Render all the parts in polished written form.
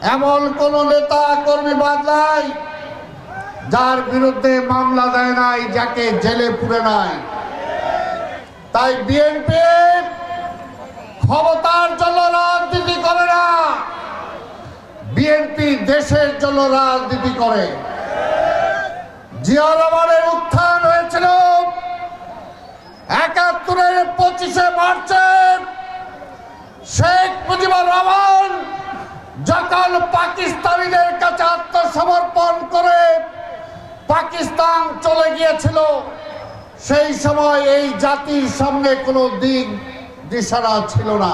এমন কোন নেতা কর্মী বাদ নাই যার বিরুদ্ধে মামলা দেয় নাই, যাকে জেলে পুরে নাই। তাই বিএনপি ক্ষমতার জন্য রাজনীতি করে না, বিএনপি দেশের জন্য রাজনীতি করে। জিয়া রহমানের উত্থান হয়েছিল ৭১-এর ২৫শে মার্চে। শেখ মুজিবুর রহমান যখন পাকিস্তানিদের কাছে আত্মসমর্পণ করে পাকিস্তান চলে গিয়েছিল, সেই সময় এই জাতির সামনে কোনো দিক দিশারা ছিল না।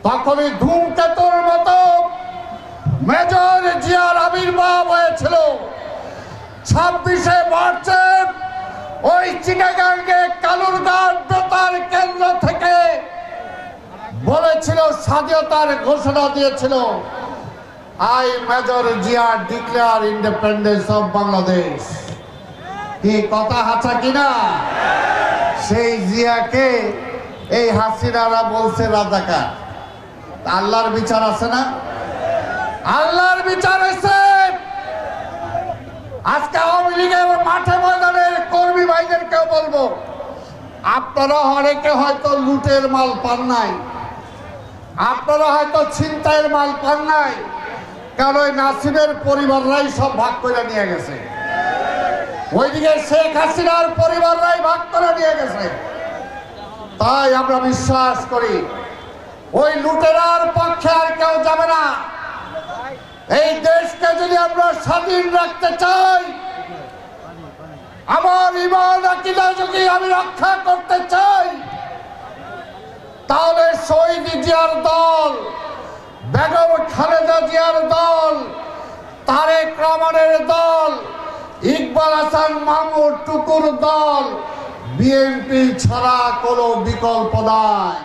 তখনই ধূমকেতুর মতো মেজর জিয়ার আবির্ভাব হয়েছিল। ২৬শে মার্চে ওই চিটাগাঙ্গে কালুরঘাট বেতার কেন্দ্র থেকে বলেছিল, স্বাধীনতার ঘোষণা দিয়েছিল, I major Zia declare independence of Bangladesh. কি কথা হাঁচা কিনা? সেই জিয়াকে এই হাসিনারা বলছে রাজাকার। আল্লাহর বিচার আছে না? আল্লাহর বিচার আছে। আজকে আওয়ামী লীগের মাঠে ময়দানের কর্মী ভাইদেরকেও বলবো, আপনারা অনেকে হয়তো লুটের মাল পান নাই, আপনারা হয়তো ছিনতাইয়ের মাল পান নাই, কারণ ওই নাসিমের পরিবাররাই সব ভাগ করে নিয়ে গেছে, ওইদিকে শেখ হাসিনার পরিবাররাই ভাগ করে নিয়ে গেছে। তাই আমরা বিশ্বাস করি ওই লুটেরার পক্ষে আর কেউ যাবে না। এই দেশকে যদি আমরা স্বাধীন রাখতে চাই, আমার ঈমান আকীদা যদি আমি রক্ষা করতে চাই, তাহলে শহীদ জিয়ার দল, বেগম খালেদা জিয়ার দল, তারেক রহমানের দল, ইকবাল হাসান মাহমুদ টুকুর দল, বিএনপি ছাড়া কোনো বিকল্প নাই।